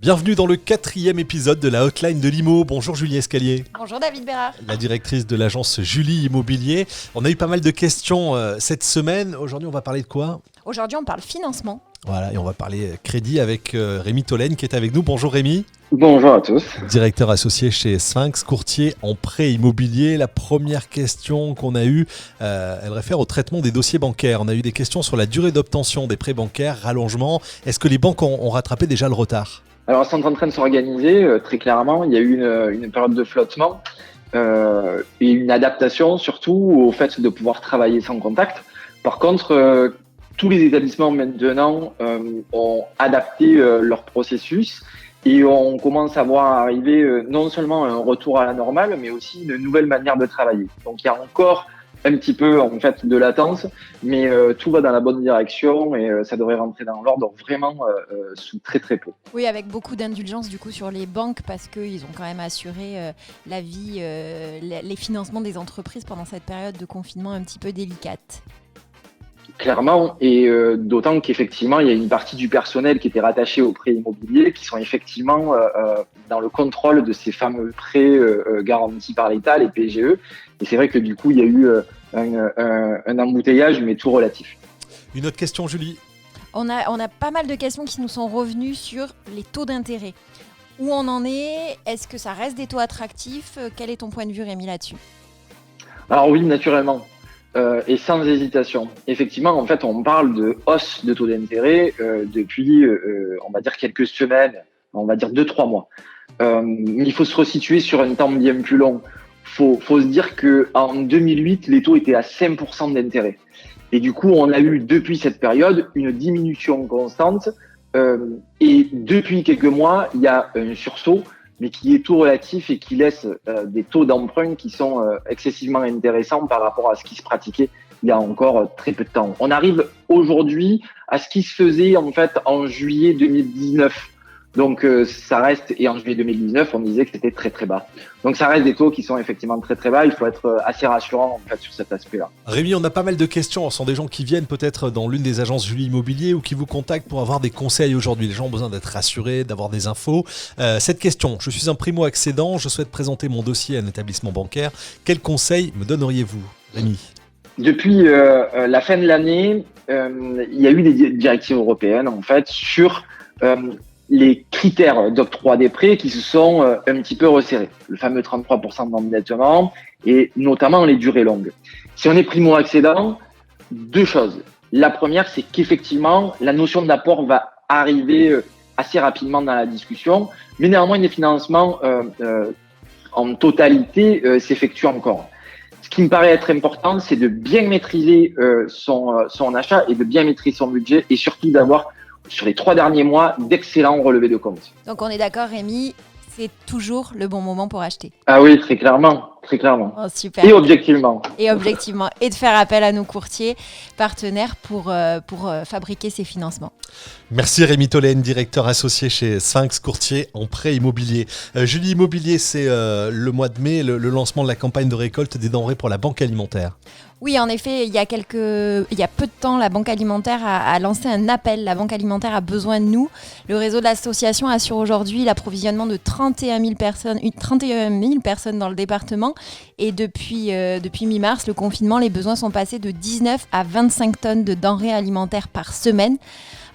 Bienvenue dans le 4e épisode de la Hotline de l'Imo. Bonjour Julie Escalier. Bonjour David Bérard. La directrice de l'agence Julie Immobilier. On a eu pas mal de questions cette semaine. Aujourd'hui, on va parler de quoi ? Aujourd'hui, on parle financement. Voilà, et on va parler crédit avec Rémi Tolène qui est avec nous. Bonjour Rémi. Bonjour à tous. Directeur associé chez Sphinx, courtier en prêt immobilier. La première question qu'on a eue, elle réfère au traitement des dossiers bancaires. On a eu des questions sur la durée d'obtention des prêts bancaires, rallongement. Est-ce que les banques ont rattrapé déjà le retard ? Alors, elles sont en train de s'organiser, très clairement. Il y a eu une période de flottement et une adaptation surtout au fait de pouvoir travailler sans contact. Par contre, tous les établissements maintenant ont adapté leur processus et on commence à voir arriver non seulement un retour à la normale, mais aussi une nouvelle manière de travailler. Donc, il y a encore un petit peu en fait de latence, mais tout va dans la bonne direction et ça devrait rentrer dans l'ordre vraiment sous très très peu. Oui, avec beaucoup d'indulgence du coup sur les banques parce qu'ils ont quand même assuré la vie, les financements des entreprises pendant cette période de confinement un petit peu délicate. Clairement, et d'autant qu'effectivement, il y a une partie du personnel qui était rattaché aux prêts immobiliers qui sont effectivement dans le contrôle de ces fameux prêts garantis par l'État, les PGE. Et c'est vrai que du coup, il y a eu un embouteillage, mais tout relatif. Une autre question, Julie ? On a pas mal de questions qui nous sont revenues sur les taux d'intérêt. Où on en est ? Est-ce que ça reste des taux attractifs ? Quel est ton point de vue, Rémi, là-dessus ? Alors oui, naturellement. Et sans hésitation. Effectivement, en fait, on parle de hausse de taux d'intérêt depuis, on va dire, quelques semaines, on va dire 2-3 mois. Il faut se resituer sur un temps bien plus long. Faut se dire qu'en 2008, les taux étaient à 5% d'intérêt. Et du coup, on a eu depuis cette période une diminution constante. Et depuis quelques mois, il y a un sursaut, mais qui est tout relatif et qui laisse des taux d'emprunt qui sont excessivement intéressants par rapport à ce qui se pratiquait il y a encore très peu de temps. On arrive aujourd'hui à ce qui se faisait en fait en juillet 2019. Donc ça reste, et en juillet 2019, on disait que c'était très très bas. Donc ça reste des taux qui sont effectivement très très bas. Il faut être assez rassurant en fait sur cet aspect-là. Rémi, on a pas mal de questions. Ce sont des gens qui viennent peut-être dans l'une des agences Julie Immobilier ou qui vous contactent pour avoir des conseils aujourd'hui. Les gens ont besoin d'être rassurés, d'avoir des infos. Cette question, je suis un primo-accédant, je souhaite présenter mon dossier à un établissement bancaire. Quels conseils me donneriez-vous, Rémi ? Depuis la fin de l'année, il y a eu des directives européennes en fait sur les critères d'octroi des prêts qui se sont un petit peu resserrés. Le fameux 33% d'endettement et notamment les durées longues. Si on est primo-accédant, deux choses. La première, c'est qu'effectivement, la notion d'apport va arriver assez rapidement dans la discussion, mais néanmoins, les financements en totalité s'effectuent encore. Ce qui me paraît être important, c'est de bien maîtriser son achat et de bien maîtriser son budget et surtout d'avoir sur les 3 derniers mois, d'excellents relevés de compte. Donc on est d'accord, Rémi, c'est toujours le bon moment pour acheter. Ah oui, très clairement, très clairement. Oh, super. Et objectivement. Et objectivement. Et de faire appel à nos courtiers partenaires pour fabriquer ces financements. Merci Rémi Tolène, directeur associé chez Sphinx, courtier en prêt immobilier. Julie Immobilier, c'est le mois de mai, le lancement de la campagne de récolte des denrées pour la banque alimentaire. Oui, en effet, il y a peu de temps, la Banque alimentaire a lancé un appel. La Banque alimentaire a besoin de nous. Le réseau de l'association assure aujourd'hui l'approvisionnement de 31 000 personnes dans le département. Et depuis mi-mars, le confinement, les besoins sont passés de 19 à 25 tonnes de denrées alimentaires par semaine.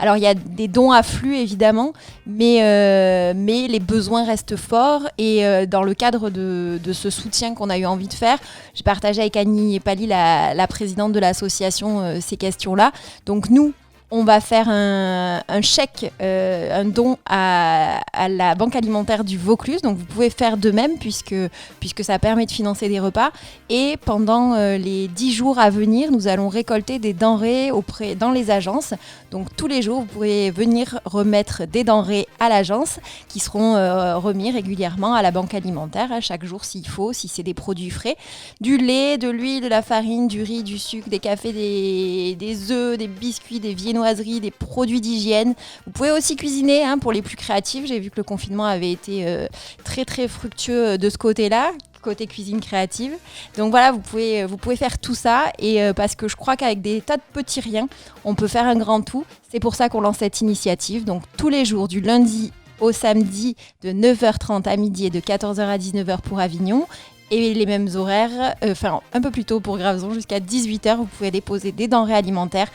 Alors, il y a des dons à flux, évidemment, mais les besoins restent forts. Et dans le cadre de ce soutien qu'on a eu envie de faire, j'ai partagé avec Annie Epali, la présidente de l'association, ces questions-là. Donc, nous, on va faire un chèque, un don à la Banque alimentaire du Vaucluse. Donc, vous pouvez faire de même puisque ça permet de financer des repas. Et pendant les 10 jours à venir, nous allons récolter des denrées dans les agences. Donc, tous les jours, vous pourrez venir remettre des denrées à l'agence qui seront remis régulièrement à la Banque alimentaire, chaque jour s'il faut, si c'est des produits frais. Du lait, de l'huile, de la farine, du riz, du sucre, des cafés, des œufs, des biscuits, des viennoiseries, des produits d'hygiène. Vous pouvez aussi cuisiner pour les plus créatifs. J'ai vu que le confinement avait été très très fructueux de ce côté-là. Côté cuisine créative. Donc voilà, vous pouvez faire tout ça et parce que je crois qu'avec des tas de petits riens, on peut faire un grand tout. C'est pour ça qu'on lance cette initiative. Donc tous les jours, du lundi au samedi de 9h30 à midi et de 14h à 19h pour Avignon. Et les mêmes horaires, un peu plus tôt pour Graveson, jusqu'à 18h, vous pouvez déposer des denrées alimentaires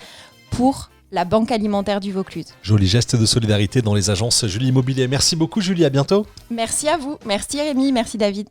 pour la banque alimentaire du Vaucluse. Joli geste de solidarité dans les agences Julie Immobilier. Merci beaucoup Julie, à bientôt. Merci à vous, merci Rémi, merci David.